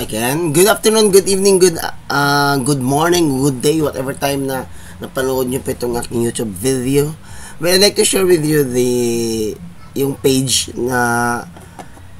again. Good afternoon, good evening, good morning, good day, whatever time na napanood nyo pa itong aking YouTube video. Well, I'd like to share with you yung page na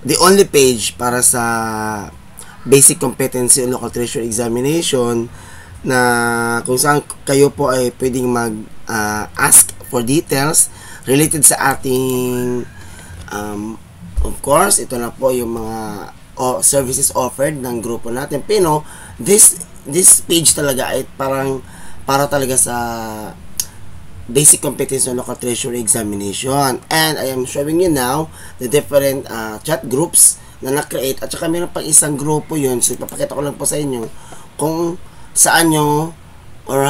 the only page para sa basic competency on local treasury examination na kung saan kayo po ay pwedeng ask for details related sa ating of course, ito na po yung mga services offered ng grupo natin. Pero this page talaga ay para talaga sa basic competence on local treasury examination. And I am showing you now the different chat groups na na-create. At saka meron pang isang grupo yun. So ipapakita ko lang po sa inyo kung saan nyo or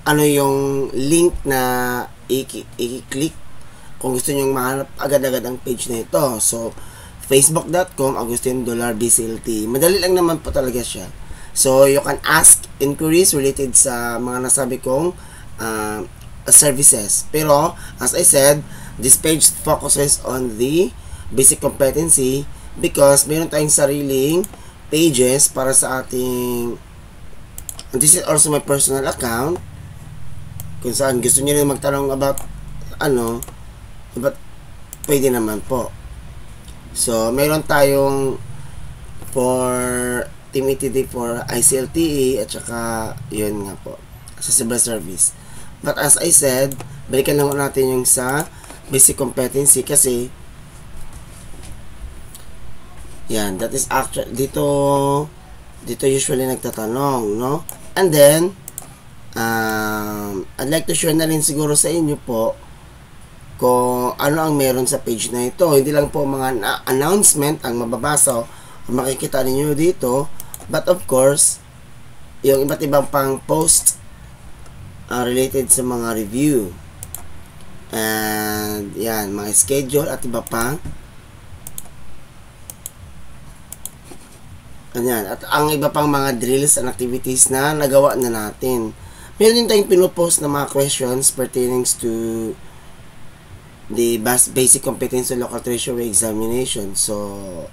ano yung link na i-click kung gusto nyo mahanap agad-agad ang page na ito. So facebook.com Agustin$BCLT. Madali lang naman po talaga siya. So you can ask inquiries related sa mga nasabi kong services. Pero as I said, this page focuses on the basic competency because meron tayong sariling pages para sa ating. This is also my personal account kung saan gusto niyo rin magtanong about but pwede naman po. So, meron tayong for Team ETD for ICLTE at saka yun nga po sa civil service. But as I said, balikan lang natin yung sa basic competency kasi yan, that is actually dito usually nagtatanong, no? And then I'd like to share na rin siguro sa inyo po kung ano ang meron sa page na ito. Hindi lang po mga announcement ang mababasa o makikita ninyo dito, but of course yung iba't ibang pang post related sa mga review and yan, mga schedule at iba pa. Ayan, at ang iba pang mga drills and activities na nagawa na natin. Meron din tayong pinopost na mga questions pertaining to the basic competence on local treasury examination. So,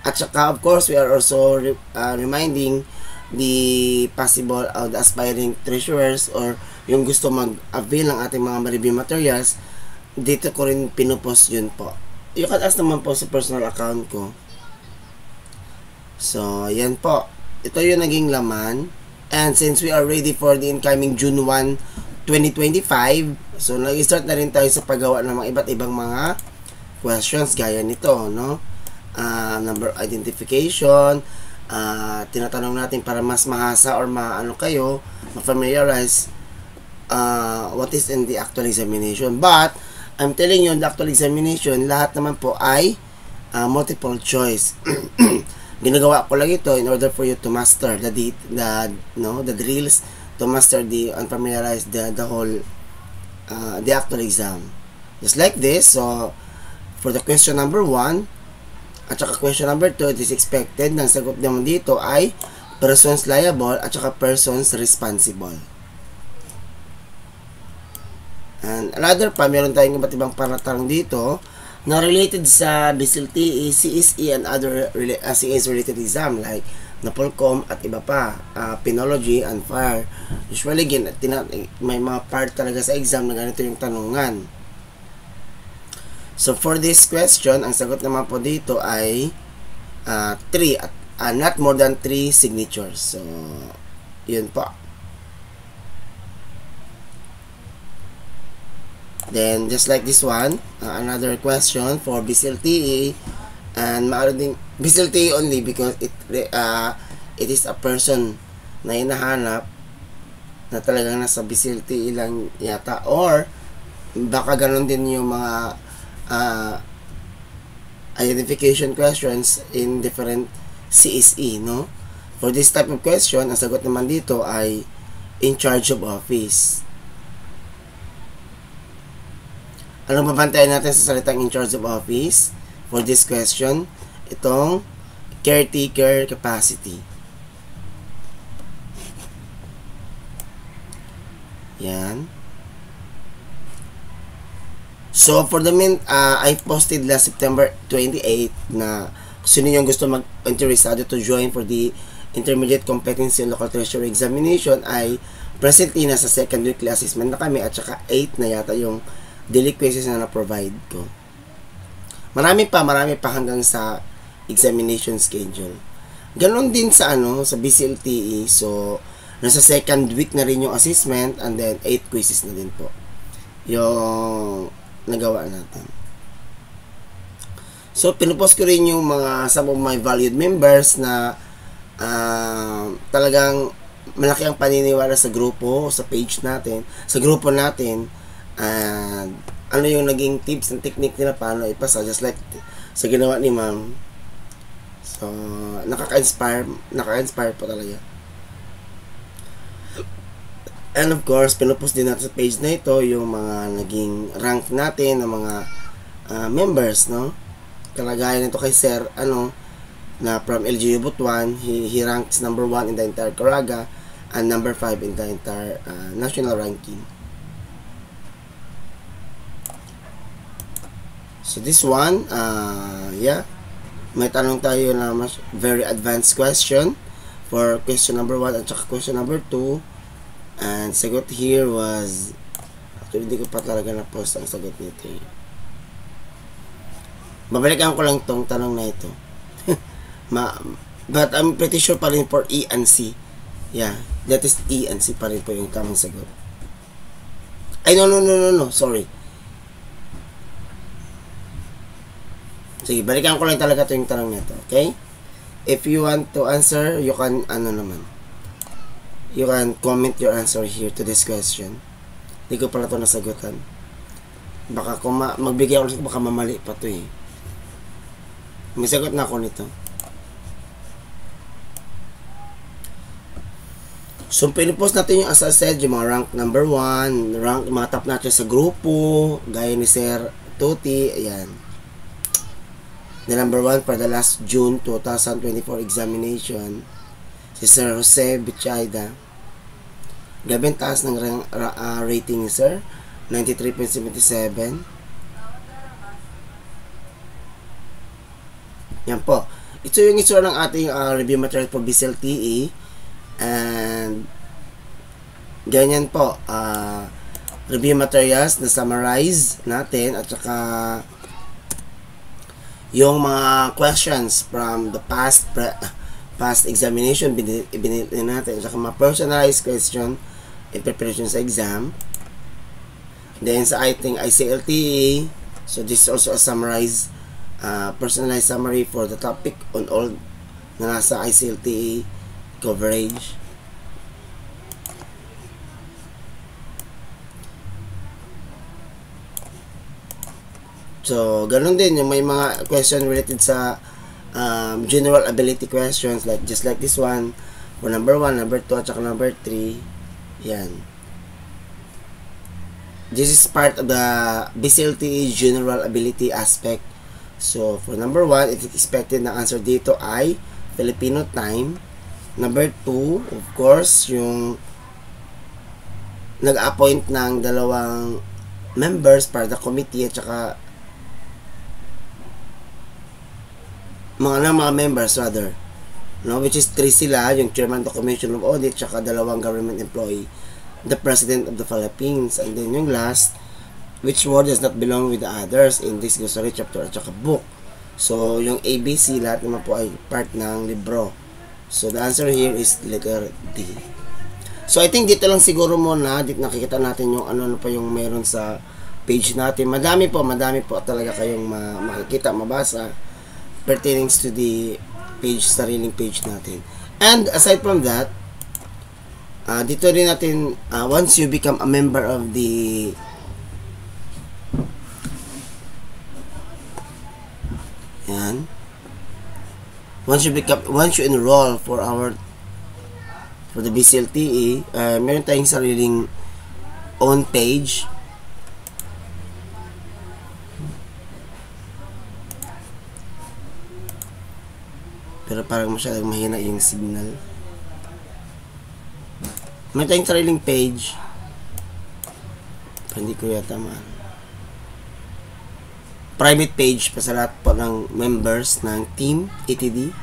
at saka of course, we are also reminding the possible the aspiring treasurers or yung gusto mag-avail ng ating mga review materials. Dito ko rin pinopost yun po. You can ask naman po sa personal account ko. So, yan po. Ito yung naging laman. And since we are ready for the incoming June 1, 2025, so nag-start na rin tayo sa paggawa ng mga iba't ibang mga questions gaya nito, no? Number identification, tinatanong natin para mas mahasa or maano kayo, ma-familiarize what is in the actual examination. But, I'm telling you, the actual examination, lahat naman po ay multiple choice. Ginagawa ko lang ito in order for you to master the drills, to master and familiarize the whole the actual exam. Just like this. So, for the question number 1 at saka question number 2, it is expected na sagot naman dito ay persons liable at saka persons responsible. And another pa, meron tayong iba't ibang paratanong dito na related sa BCLTE, CSE, and other CS-related exam like Napolcom at iba pa, Penology and Fire. Usually, may mga part talaga sa exam na ganito yung tanungan. So, for this question, ang sagot naman po dito ay 3 at not more than 3 signatures. So, yun po. Then, just like this one, another question for BCLTE, and maaari din BCLTE only because it is a person na hinahanap na talagang nasa BCLTE lang yata, or baka ganun din yung mga identification questions in different CSE, no? For this type of question, ang sagot naman dito ay in charge of office. Anong babantayan natin sa salitang in charge of office? For this question, itong caretaker capacity. Yan. So, for the I posted last September 28 na sino yung gusto interesado to join for the Intermediate Competency and Local Treasury Examination ay presently nasa second weekly assessment na kami at saka 8 na yata yung daily quizzes na na-provide ko. Marami pa hanggang sa examination schedule. Ganon din sa sa BCLTE. So, nasa second week na rin yung assessment and then 8 quizzes na din po yung nagawa natin. So, pinupost ko rin yung some of my valued members na talagang malaki ang paniniwala sa grupo, sa page natin, sa grupo natin, and ano yung naging tips and technique nila paano ipasa, just like sa ginawa ni ma'am. So, nakaka-inspire po talaga. And of course, pinupost din natin sa page na ito yung mga naging rank natin ng mga members, no? Kalagayan nito kay Sir, na from LGU Butuan, he ranks number 1 in the entire Caraga and number 5 in the entire national ranking. So this one, yeah, may tanong tayo na mas very advanced question for question number 1 at saka question number 2. And sagot here was, actually hindi ko pa talaga na-post ang sagot nito. Babalikan ko lang tong tanong na ito. But I'm pretty sure pa rin for E and C. Yeah, that is E and C pa rin po yung tamang sagot. Ay, no, sorry. Sige, balikan ko lang talaga ito yung tanong nito, okay? If you want to answer, you can, you can comment your answer here to this question. Hindi ko pala ito nasagutan. Baka kung magbigay ako, baka mamali pa ito eh. May sagot na ako nito. So, pinipost natin yung, as I said, yung mga rank number 1, mga top natin sa grupo, gaya ni Sir Tuti, ayan. The number 1 for the last June 2024 examination, si Sir Jose Bichayda. Grabe ang taas ng rating ni Sir, 93.77. Yan po. Ito yung itsura ng ating review material for BCLTE. And ganyan po, review materials na summarize natin at saka yung mga questions from the past examination binili natin at saka mga personalized question in preparation sa exam. Then sa ICLTE, so this is also a summarized personalized summary for the topic on all na nasa ICLTE coverage. So, ganun din yung may mga question related sa general ability questions like just like this one for number 1, number 2 at saka number 3. Yan. This is part of the BCLTE general ability aspect. So, for number 1, it's expected na answer dito ay Filipino time. Number 2, of course, yung nag-appoint ng dalawang members para the committee at saka mga members rather, no, which is 3 sila, yung chairman of the Commission of Audit at saka dalawang government employee, the President of the Philippines, and then yung last, which word does not belong with the others in this glossary chapter at saka book. So, yung ABC, lahat naman po ay part ng libro. So, the answer here is letter D. So, I think dito lang siguro muna. Dito nakikita natin yung ano pa yung meron sa page natin. Madami po talaga kayong makikita, mabasa pertaining to the page, sariling page natin. And aside from that, dito rin natin, once you become a member of the yan, once you enroll for the BCLTE, meron tayong sariling own page. Pero parang masyadong mahina yung signal. Meron tayong sariling page. Pero hindi ko yata man. private page pa sa lahat po ng members ng Team ETD.